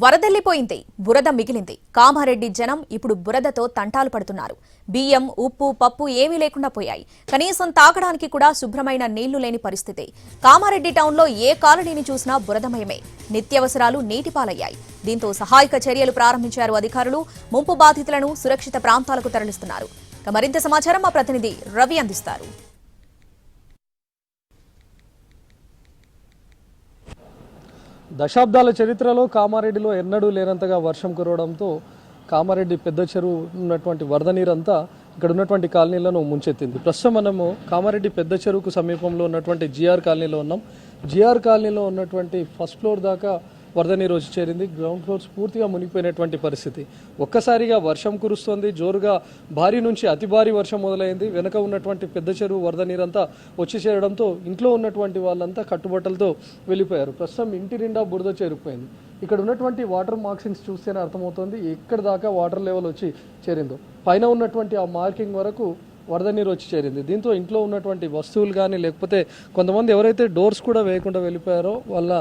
వరదల్లిపోయింది, బురద మిగిలింది. కామారెడ్డి జనం ఇప్పుడు బురదతో తంటాలు పడుతున్నారు. బియ్యం, ఉప్పు, పప్పు ఏమీ లేకుండా పోయాయి. కనీసం తాగడానికి కూడా శుభ్రమైన నీళ్లు లేని పరిస్థితి. కామారెడ్డి టౌన్లో ఏ కాలనీని చూసినా బురదమయమే. నిత్యావసరాలు నీటిపాలయ్యాయి. దీంతో సహాయక చర్యలు ప్రారంభించారు అధికారులు. ముంపు బాధితులను సురక్షిత ప్రాంతాలకు తరలిస్తున్నారు. మరింత సమాచారం మా ప్రతినిధి రవి అందిస్తారు. దశాబ్దాల చరిత్రలో కామారెడ్డిలో ఎన్నడూ లేనంతగా వర్షం కురవడంతో కామారెడ్డి పెద్ద చెరువు ఉన్నటువంటి వరద నీరంతా ఇక్కడ ఉన్నటువంటి కాలనీలను ముంచెత్తింది. ప్రస్తుతం మనము కామారెడ్డి పెద్ద చెరువుకు సమీపంలో ఉన్నటువంటి జిఆర్ కాలనీలో ఉన్నాం. జిఆర్ కాలనీలో ఉన్నటువంటి ఫస్ట్ ఫ్లోర్ దాకా వరద నీరు వచ్చి చేరింది. గ్రౌండ్ ఫ్లోర్స్ పూర్తిగా మునిగిపోయినటువంటి పరిస్థితి. ఒక్కసారిగా వర్షం కురుస్తోంది. జోరుగా భారీ నుంచి అతి భారీ వర్షం మొదలైంది. వెనక ఉన్నటువంటి పెద్ద చెరువు వరద నీరంతా వచ్చి చేరడంతో ఇంట్లో ఉన్నటువంటి వాళ్ళంతా కట్టుబట్టలతో వెళ్ళిపోయారు. ప్రస్తుతం ఇంటి నిండా బురద చేరిపోయింది. ఇక్కడ ఉన్నటువంటి వాటర్ మార్కింగ్స్ చూస్తేనే అర్థమవుతుంది ఎక్కడి దాకా వాటర్ లెవెల్ వచ్చి చేరిందో. పైన ఉన్నటువంటి ఆ మార్కింగ్ వరకు వరద నీరు వచ్చి చేరింది. దీంతో ఇంట్లో ఉన్నటువంటి వస్తువులు కానీ లేకపోతే కొంతమంది ఎవరైతే డోర్స్ కూడా వేయకుండా వెళ్ళిపోయారో వాళ్ళ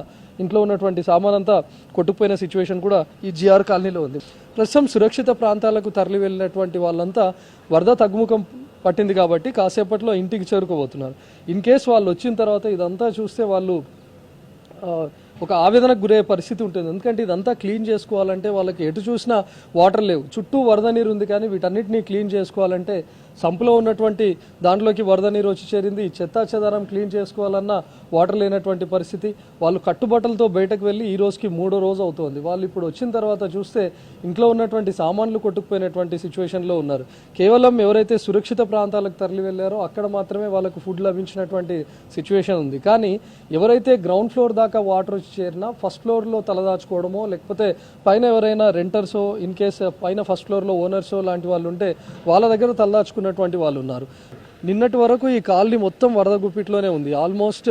ఇంట్లో ఉన్నటువంటి సామాన్ అంతా కొట్టుకుపోయిన సిచ్యువేషన్ కూడా ఈ జిఆర్ కాలనీలో ఉంది. ప్రస్తుతం సురక్షిత ప్రాంతాలకు తరలి వెళ్ళినటువంటి వాళ్ళంతా వరద తగ్గుముఖం పట్టింది కాబట్టి కాసేపట్లో ఇంటికి చేరుకోబోతున్నారు. ఇన్ కేస్ వాళ్ళు వచ్చిన తర్వాత ఇదంతా చూస్తే వాళ్ళు ఒక ఆవేదనకు గురయ్యే పరిస్థితి ఉంటుంది. ఎందుకంటే ఇదంతా క్లీన్ చేసుకోవాలంటే వాళ్ళకి ఎటు చూసినా వాటర్ లేవు. చుట్టూ వరద నీరు ఉంది కానీ వీటన్నిటినీ క్లీన్ చేసుకోవాలంటే సంపులో ఉన్నటువంటి దాంట్లోకి వరద నీరు వచ్చి చేరింది. చెత్తా చెదారం క్లీన్ చేసుకోవాలన్నా వాటర్ లేనటువంటి పరిస్థితి. వాళ్ళు కట్టుబట్టలతో బయటకు వెళ్ళి ఈ రోజుకి 3వ రోజు అవుతుంది. వాళ్ళు ఇప్పుడు వచ్చిన తర్వాత చూస్తే ఇంట్లో ఉన్నటువంటి సామాన్లు కొట్టుకుపోయినటువంటి సిచ్యువేషన్లో ఉన్నారు. కేవలం ఎవరైతే సురక్షిత ప్రాంతాలకు తరలి వెళ్ళారో అక్కడ మాత్రమే వాళ్ళకు ఫుడ్ లభించినటువంటి సిచ్యువేషన్ ఉంది. కానీ ఎవరైతే గ్రౌండ్ ఫ్లోర్ దాకా వాటర్ వచ్చి చేరినా ఫస్ట్ ఫ్లోర్లో తలదాచుకోవడమో లేకపోతే పైన ఎవరైనా రెంటర్సో ఇన్ కేస్ పైన ఫస్ట్ ఫ్లోర్లో ఓనర్సో లాంటి వాళ్ళు ఉంటే వాళ్ళ దగ్గర తలదాచుకున్నటువంటి వాళ్ళు ఉన్నారు. నిన్నటి వరకు ఈ కాలనీ మొత్తం వరద గుప్పిట్లోనే ఉంది. ఆల్మోస్ట్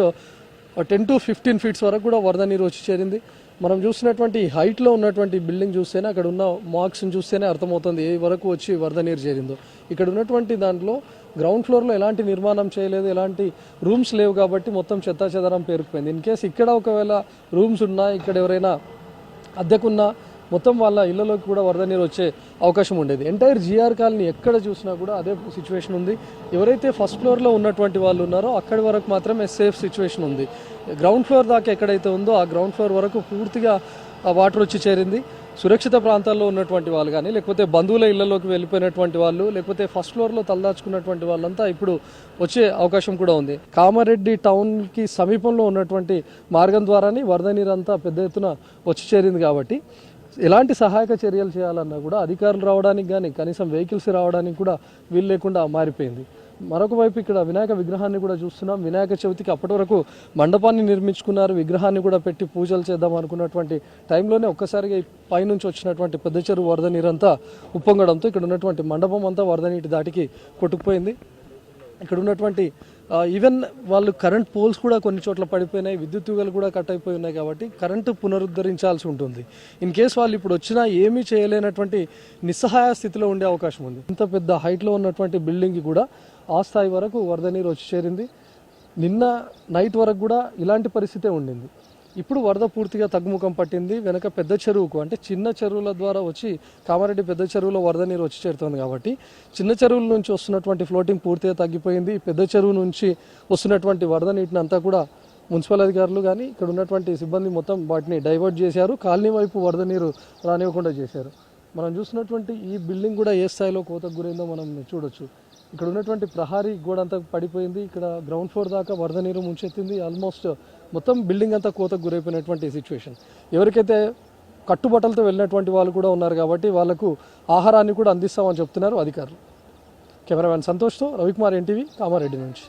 10 to 15 ఫీట్స్ వరకు కూడా వరద నీరు వచ్చి చేరింది. మనం చూసినటువంటి హైట్లో ఉన్నటువంటి బిల్డింగ్ చూస్తేనే అక్కడ ఉన్న మార్క్స్ని చూస్తేనే అర్థమవుతుంది ఏ వరకు వచ్చి వరద నీరు చేరిందో. ఇక్కడ ఉన్నటువంటి దాంట్లో గ్రౌండ్ ఫ్లోర్లో ఎలాంటి నిర్మాణం చేయలేదు, ఎలాంటి రూమ్స్ లేవు కాబట్టి మొత్తం చెత్తా చెదారం పేరుకుపోయింది. ఇన్ కేస్ ఇక్కడ ఒకవేళ రూమ్స్ ఉన్నా ఇక్కడ ఎవరైనా అద్దెకున్నా మొత్తం వాళ్ళ ఇళ్లలోకి కూడా వరద నీరు వచ్చే అవకాశం ఉండేది. ఎంటైర్ జిఆర్ కాలనీ ఎక్కడ చూసినా కూడా అదే సిచ్యువేషన్ ఉంది. ఎవరైతే ఫస్ట్ ఫ్లోర్లో ఉన్నటువంటి వాళ్ళు ఉన్నారో అక్కడి వరకు మాత్రమే సేఫ్ సిచ్యువేషన్ ఉంది. గ్రౌండ్ ఫ్లోర్ దాకా ఎక్కడైతే ఉందో ఆ గ్రౌండ్ ఫ్లోర్ వరకు పూర్తిగా వాటర్ వచ్చి చేరింది. సురక్షిత ప్రాంతాల్లో ఉన్నటువంటి వాళ్ళు కానీ లేకపోతే బంధువుల ఇళ్లలోకి వెళ్ళిపోయినటువంటి వాళ్ళు లేకపోతే ఫస్ట్ ఫ్లోర్లో తలదాచుకున్నటువంటి వాళ్ళంతా ఇప్పుడు వచ్చే అవకాశం కూడా ఉంది. కామారెడ్డి టౌన్కి సమీపంలో ఉన్నటువంటి మార్గం ద్వారానే వరద నీరంతా పెద్ద ఎత్తున వచ్చి చేరింది కాబట్టి ఎలాంటి సహాయక చర్యలు చేయాలన్నా కూడా అధికారులు రావడానికి కానీ కనీసం వెహికల్స్ రావడానికి కూడా వీలు లేకుండా మారిపోయింది. మరొక వైపు ఇక్కడ వినాయక విగ్రహాన్ని కూడా చూస్తున్నాం. వినాయక చవితికి అప్పటి వరకు మండపాన్ని నిర్మించుకున్నారు, విగ్రహాన్ని కూడా పెట్టి పూజలు చేద్దాం అనుకున్నటువంటి టైంలోనే ఒక్కసారిగా పైనుంచి వచ్చినటువంటి పెద్ద చెరువు వరద నీరంతా ఉప్పొంగడంతో ఇక్కడ ఉన్నటువంటి మండపం అంతా వరద నీటి దాటికి కొట్టుకుపోయింది. ఇక్కడ ఉన్నటువంటి ఈవెన్ వాళ్ళు కరెంట్ పోల్స్ కూడా కొన్ని చోట్ల పడిపోయినాయి, విద్యుత్ తీగలు కూడా కట్ అయిపోయి ఉన్నాయి కాబట్టి కరెంటు పునరుద్ధరించాల్సి ఉంటుంది. ఇన్ కేస్ వాళ్ళు ఇప్పుడు వచ్చినా ఏమీ చేయలేనటువంటి నిస్సహాయ స్థితిలో ఉండే అవకాశం ఉంది. ఇంత పెద్ద హైట్లో ఉన్నటువంటి బిల్డింగ్కి కూడా ఆ స్థాయి వరకు వరద నీరు వచ్చి చేరింది. నిన్న నైట్ వరకు కూడా ఇలాంటి పరిస్థితే ఉండింది. ఇప్పుడు వరద పూర్తిగా తగ్గుముఖం పట్టింది. వెనక పెద్ద చెరువుకు అంటే చిన్న చెరువుల ద్వారా వచ్చి కామారెడ్డి పెద్ద చెరువులో వరద నీరు వచ్చి చేరుతుంది కాబట్టి చిన్న చెరువుల నుంచి వస్తున్నటువంటి ఫ్లోటింగ్ పూర్తిగా తగ్గిపోయింది. పెద్ద చెరువు నుంచి వస్తున్నటువంటి వరద నీటిని అంతా కూడా మున్సిపల్ అధికారులు కానీ ఇక్కడ ఉన్నటువంటి సిబ్బంది మొత్తం వాటిని డైవర్ట్ చేశారు. కాలనీ వైపు వరద నీరు రానివ్వకుండా చేశారు. మనం చూసినటువంటి ఈ బిల్డింగ్ కూడా ఏ స్థాయిలో కోతకు గురైందో మనం చూడొచ్చు. ఇక్కడ ఉన్నటువంటి ప్రహారీ గోడ అంతా పడిపోయింది. ఇక్కడ గ్రౌండ్ ఫ్లోర్ దాకా వరద నీరు ముంచెత్తింది. ఆల్మోస్ట్ మొత్తం బిల్డింగ్ అంతా కోతకు గురైపోయినటువంటి సిచ్యువేషన్. ఎవరికైతే కట్టుబట్టలతో వెళ్ళినటువంటి వాళ్ళు కూడా ఉన్నారు కాబట్టి వాళ్లకు ఆహారాన్ని కూడా అందిస్తామని చెప్తున్నారు అధికారులు. కెమెరామ్యాన్ సంతోష్తో రవికుమార్, ఎన్టీవీ, కామారెడ్డి నుంచి.